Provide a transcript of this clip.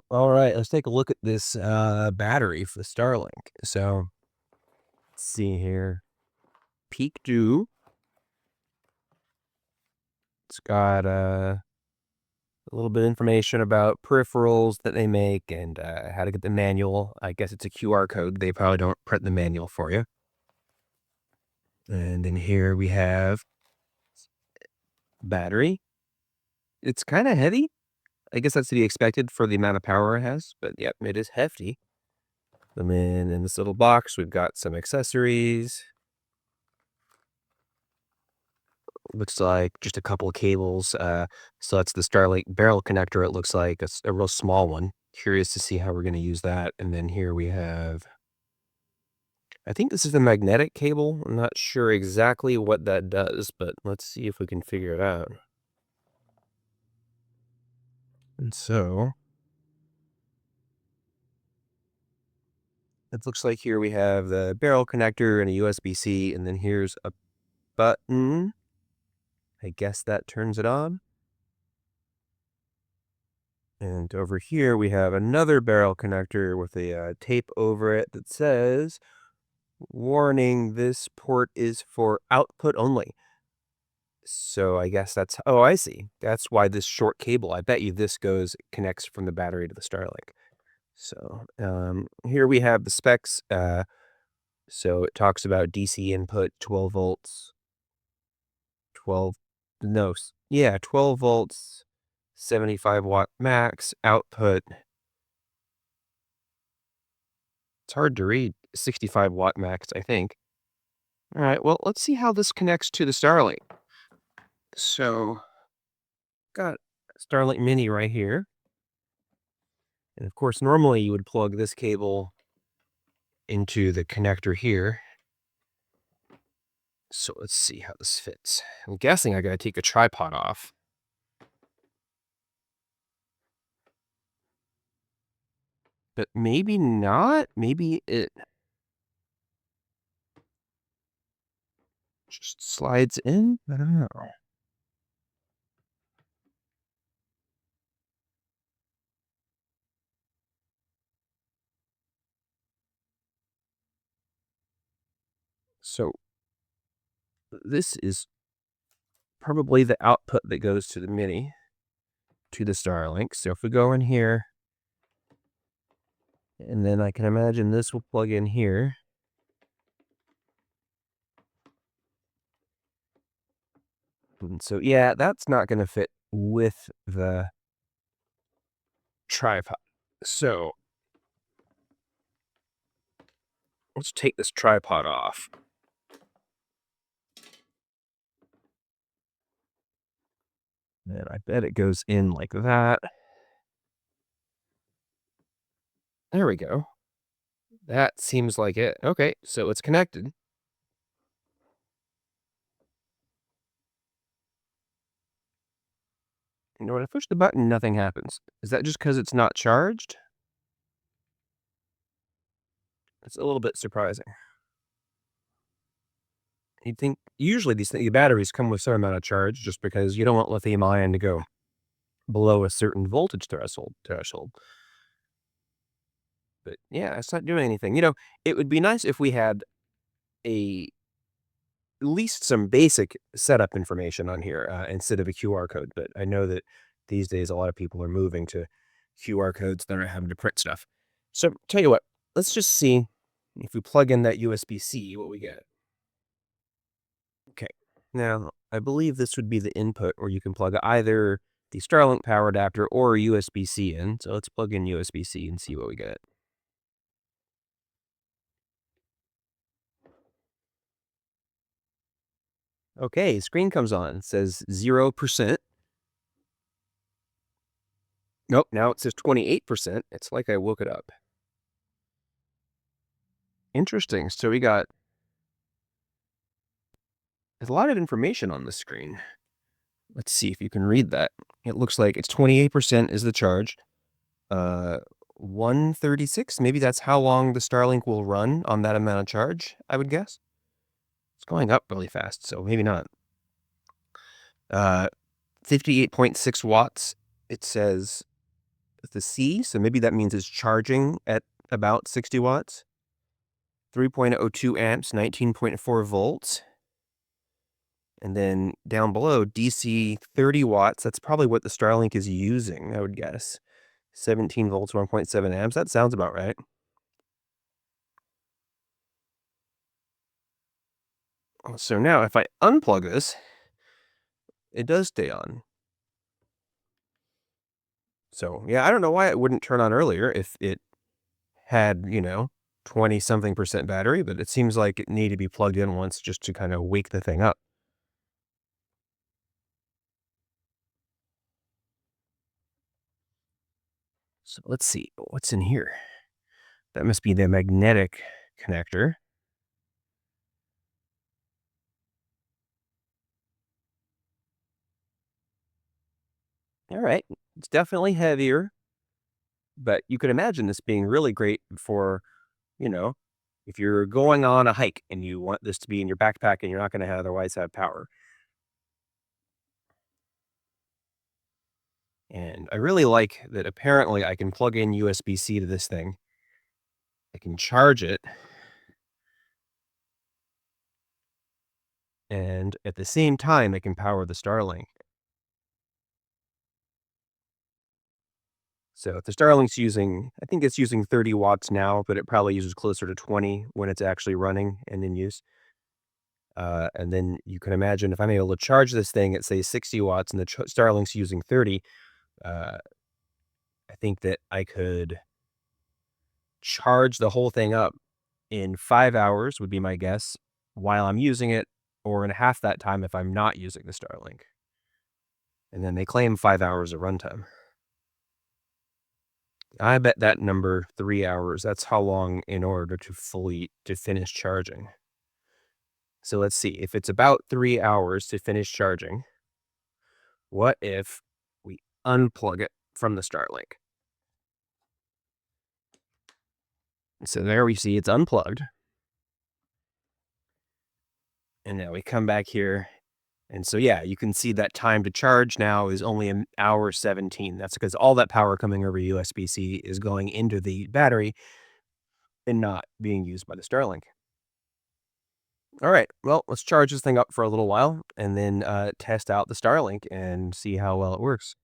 All right, let's take a look at this battery for the Starlink. So let's see here. PeakDo. It's got a little bit of information about peripherals that they make and how to get the manual. I guess it's a QR code. They probably don't print the manual for you. And then here we have battery. It's kind of heavy. I guess that's to be expected for the amount of power it has, but yep, it is hefty. And then in this little box, we've got some accessories. Looks like just a couple of cables. So that's the Starlink barrel connector. It looks like a real small one. Curious to see how we're going to use that. And then here we have, I think this is the magnetic cable. I'm not sure exactly what that does, but let's see if we can figure it out. And so it looks like here we have the barrel connector and a USB-C, and then here's a button. I guess that turns it on. And over here we have another barrel connector with a tape over it that says, warning, this port is for output only. So I guess that's, oh, I see. That's why this short cable, I bet you this connects from the battery to the Starlink. So here we have the specs. So it talks about DC input, 12 volts, 12, no, yeah, 12 volts, 75 watt max output. It's hard to read. 65 watt max, I think. All right, well, let's see how this connects to the Starlink. So, got Starlink Mini right here. And of course, normally you would plug this cable into the connector here. So let's see how this fits. I'm guessing I gotta take the tripod off. But maybe not. Maybe it just slides in. I don't know. So this is probably the output that goes to the Mini, to the Starlink. So if we go in here, and then I can imagine this will plug in here. And so, yeah, that's not going to fit with the tripod. So let's take this tripod off. And I bet it goes in like that. There we go. That seems like it. Okay, so it's connected. And when I push the button, nothing happens. Is that just because it's not charged? It's a little bit surprising. You'd think usually the batteries come with some amount of charge just because you don't want lithium ion to go below a certain voltage threshold. But yeah, it's not doing anything. It would be nice if we had at least some basic setup information on here instead of a QR code. But I know that these days a lot of people are moving to QR codes that are having to print stuff. So tell you what, let's just see if we plug in that USB-C, what we get. Okay, now I believe this would be the input where you can plug either the Starlink power adapter or USB-C in. So let's plug in USB-C and see what we get. Okay, screen comes on. It says 0%. Nope, now it says 28%. It's like I woke it up. Interesting. So we got there's a lot of information on the screen. Let's see if you can read that. It looks like it's 28% is the charge. 136, maybe that's how long the Starlink will run on that amount of charge, I would guess. It's going up really fast, so maybe not. 58.6 watts. It says the C, so maybe that means it's charging at about 60 watts. 3.02 amps, 19.4 volts. And then down below, DC 30 watts. That's probably what the Starlink is using, I would guess. 17 volts, 1.7 amps. That sounds about right. So now if I unplug this, it does stay on. So yeah, I don't know why it wouldn't turn on earlier if it had, 20 something percent battery, but it seems like it needed to be plugged in once just to kind of wake the thing up. So let's see what's in here. That must be the magnetic connector. All right. It's definitely heavier, but you could imagine this being really great for, you know, if you're going on a hike and you want this to be in your backpack and you're not going to otherwise have power. And I really like that apparently I can plug in USB-C to this thing. I can charge it. And at the same time, I can power the Starlink. So if the Starlink's using, I think it's using 30 watts now, but it probably uses closer to 20 when it's actually running and in use. And then you can imagine if I'm able to charge this thing at, say, 60 watts and the Starlink's using 30, uh, I think that I could charge the whole thing up in 5 hours, would be my guess, while I'm using it, or in half that time if I'm not using the Starlink. And then they claim 5 hours of runtime. I bet that number 3 hours. That's how long in order to finish charging. So let's see. If it's about 3 hours to finish charging, what if we unplug it from the Starlink? So there we see it's unplugged. And now we come back here. And so, yeah, you can see that time to charge now is only an hour 17. That's because all that power coming over USB-C is going into the battery and not being used by the Starlink. All right, well, let's charge this thing up for a little while and then test out the Starlink and see how well it works.